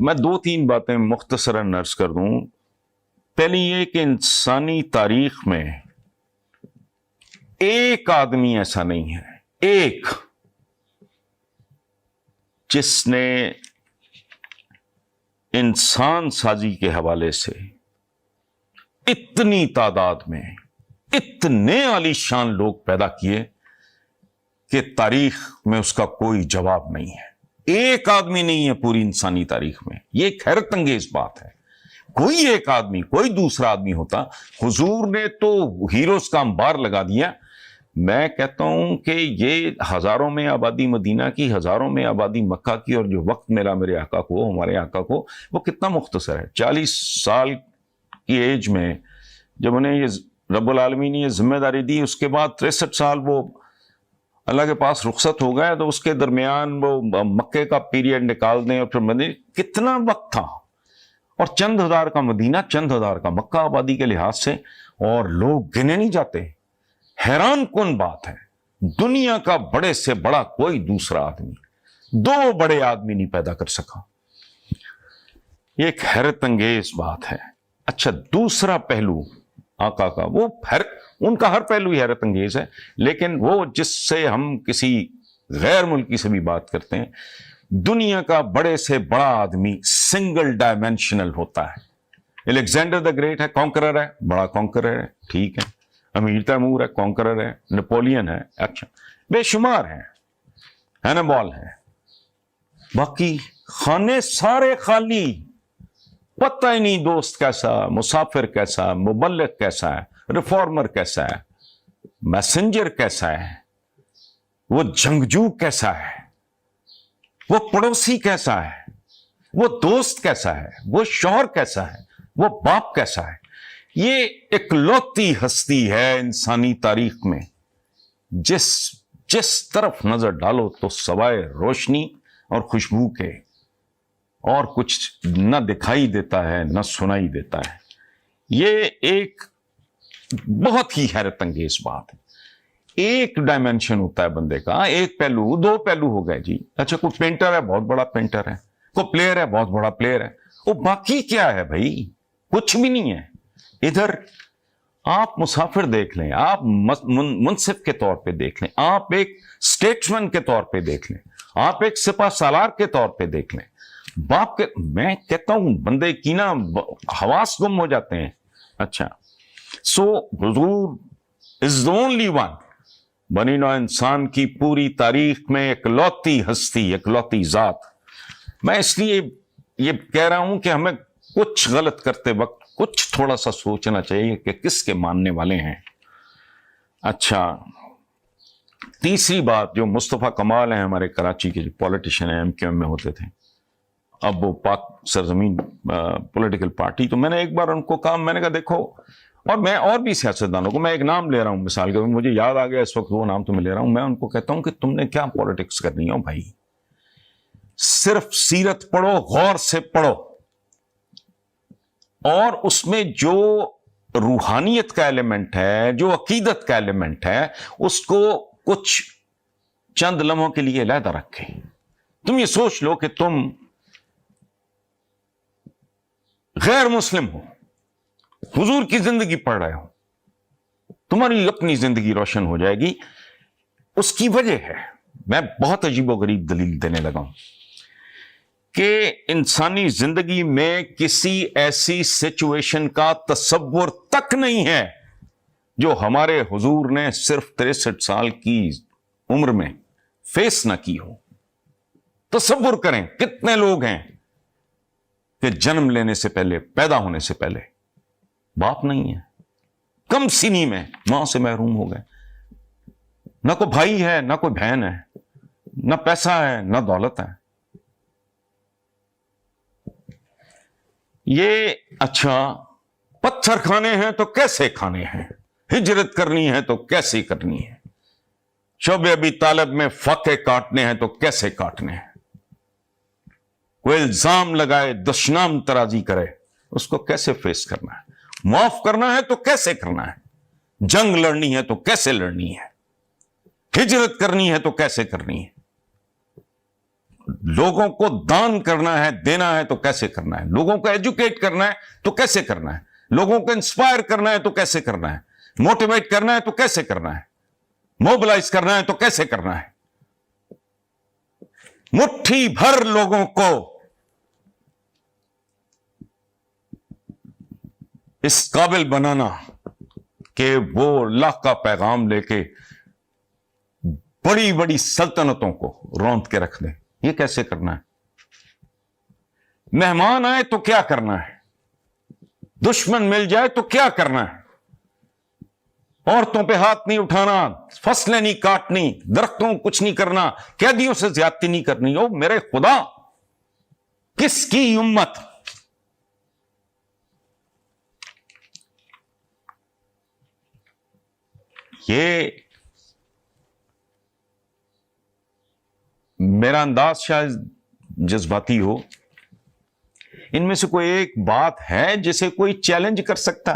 میں دو تین باتیں مختصراً عرض کر دوں. پہلی یہ کہ انسانی تاریخ میں ایک آدمی ایسا نہیں ہے، ایک، جس نے انسان سازی کے حوالے سے اتنی تعداد میں اتنے عالی شان لوگ پیدا کیے کہ تاریخ میں اس کا کوئی جواب نہیں ہے. ایک آدمی نہیں ہے پوری انسانی تاریخ میں. یہ ایک حیرت انگیز بات ہے. کوئی ایک آدمی، کوئی دوسرا آدمی ہوتا. حضور نے تو ہیروز کا انبار لگا دیا. میں کہتا ہوں کہ یہ ہزاروں میں آبادی مدینہ کی، ہزاروں میں آبادی مکہ کی، اور جو وقت ملا میرے آقا کو، ہمارے آقا کو، وہ کتنا مختصر ہے. 40 سال کی ایج میں جب انہیں یہ رب العالمین نے یہ ذمہ داری دی، اس کے بعد 63 سال وہ اللہ کے پاس رخصت ہو گئے. تو اس کے درمیان وہ مکے کا پیریڈ نکال دیں اور پھر مدینہ، کتنا وقت تھا. اور چند ہزار کا مدینہ، چند ہزار کا مکہ آبادی کے لحاظ سے، اور لوگ گنے نہیں جاتے. حیران کن بات ہے، دنیا کا بڑے سے بڑا کوئی دوسرا آدمی، دو بڑے آدمی نہیں پیدا کر سکا. یہ ایک حیرت انگیز بات ہے. اچھا، دوسرا پہلو آقا کا، وہ ان کا ہر پہلو ہی حیرت انگیز ہے، لیکن وہ جس سے ہم کسی غیر ملکی سے بھی بات کرتے ہیں، دنیا کا بڑے سے بڑا آدمی سنگل ڈائمینشنل ہوتا ہے. الیگزینڈر دا گریٹ ہے، کانکرر ہے، بڑا کانکرر ہے، ٹھیک ہے. امیر تیمور ہے، کانکرر ہے. نپولین ہے، اچھا، بے شمار ہیں. ہینیبال ہے. باقی خانے سارے خالی، پتہ ہی نہیں دوست کیسا، مسافر کیسا، مبلغ کیسا ہے، ریفارمر کیسا ہے، میسنجر کیسا ہے، وہ جنگجو کیسا ہے، وہ پڑوسی کیسا ہے، وہ دوست کیسا ہے، وہ شوہر کیسا ہے، وہ باپ کیسا ہے. یہ اکلوتی ہستی ہے انسانی تاریخ میں، جس طرف نظر ڈالو تو سوائے روشنی اور خوشبو کے اور کچھ نہ دکھائی دیتا ہے نہ سنائی دیتا ہے. یہ ایک بہت ہی حیرت انگیز بات ہے. ایک ڈائمینشن ہوتا ہے بندے کا، ایک پہلو، دو پہلو ہو گئے جی. اچھا، کوئی پینٹر ہے، بہت بڑا پینٹر ہے، کوئی پلیئر ہے، بہت بڑا پلیئر ہے. وہ باقی کیا ہے بھائی؟ کچھ بھی نہیں ہے. ادھر آپ مسافر دیکھ لیں، آپ منصف کے طور پہ دیکھ لیں، آپ ایک اسٹیٹسمین کے طور پہ دیکھ لیں، آپ ایک سپہ سالار کے طور پہ دیکھ لیں. باپ کے، میں کہتا ہوں بندے کی نا حواس گم ہو جاتے ہیں. اچھا، سو حضور از the only one، بنی نوع انسان کی پوری تاریخ میں اکلوتی ہستی، اکلوتی ذات. میں اس لیے یہ کہہ رہا ہوں کہ ہمیں کچھ غلط کرتے وقت کچھ تھوڑا سا سوچنا چاہیے کہ کس کے ماننے والے ہیں. اچھا، تیسری بات، جو مصطفیٰ کمال ہیں ہمارے کراچی کے، جو پولیٹیشین ہیں، MQM میں ہوتے تھے، اب وہ پاک سرزمین پولیٹیکل پارٹی. تو میں نے ایک بار ان کو کہا، میں نے کہا دیکھو، اور میں اور بھی سیاستدانوں کو، میں ایک نام لے رہا ہوں مثال کے، مجھے یاد آ گیا اس وقت وہ نام تو میں لے رہا ہوں. میں ان کو کہتا ہوں کہ تم نے کیا پولیٹکس کرنی ہو بھائی؟ صرف سیرت پڑھو، غور سے پڑھو، اور اس میں جو روحانیت کا ایلیمنٹ ہے، جو عقیدت کا ایلیمنٹ ہے، اس کو کچھ چند لمحوں کے لیے علیحدہ رکھے. تم یہ سوچ لو کہ تم غیر مسلم ہو، حضور کی زندگی پڑھ رہے ہو، تمہاری اپنی زندگی روشن ہو جائے گی. اس کی وجہ ہے، میں بہت عجیب و غریب دلیل دینے لگا ہوں، کہ انسانی زندگی میں کسی ایسی سچویشن کا تصور تک نہیں ہے جو ہمارے حضور نے صرف 63 سال کی عمر میں فیس نہ کی ہو. تصور کریں کتنے لوگ ہیں کہ جنم لینے سے پہلے، پیدا ہونے سے پہلے باپ نہیں ہے، کم سنی میں ماں سے محروم ہو گئے، نہ کوئی بھائی ہے، نہ کوئی بہن ہے، نہ پیسہ ہے، نہ دولت ہے. یہ اچھا، پتھر کھانے ہیں تو کیسے کھانے ہیں، ہجرت کرنی ہے تو کیسے کرنی ہے، شعب ابی طالب میں فاقے کاٹنے ہیں تو کیسے کاٹنے ہیں. کوئی الزام لگائے، دشنام ترازی کرے، اس کو کیسے فیس کرنا ہے، معاف کرنا ہے تو کیسے کرنا ہے، جنگ لڑنی ہے تو کیسے لڑنی ہے، ہجرت کرنی ہے تو کیسے کرنی ہے. لوگوں کو دان کرنا ہے، دینا ہے تو کیسے کرنا ہے، لوگوں کو ایجوکیٹ کرنا ہے تو کیسے کرنا ہے، لوگوں کو انسپائر کرنا ہے تو کیسے کرنا ہے، موٹیویٹ کرنا ہے تو کیسے کرنا ہے، موبلائز کرنا ہے تو کیسے کرنا ہے، مٹھی بھر لوگوں کو اس قابل بنانا کہ وہ اللہ کا پیغام لے کے بڑی بڑی سلطنتوں کو روند کے رکھ دیں، یہ کیسے کرنا ہے؟ مہمان آئے تو کیا کرنا ہے، دشمن مل جائے تو کیا کرنا ہے، عورتوں پہ ہاتھ نہیں اٹھانا، فصلیں نہیں کاٹنی، درختوں کو کچھ نہیں کرنا، قیدیوں سے زیادتی نہیں کرنی۔ او میرے خدا، کس کی امت؟ یہ میرا انداز شاید جذباتی ہو، ان میں سے کوئی ایک بات ہے جسے کوئی چیلنج کر سکتا ہے؟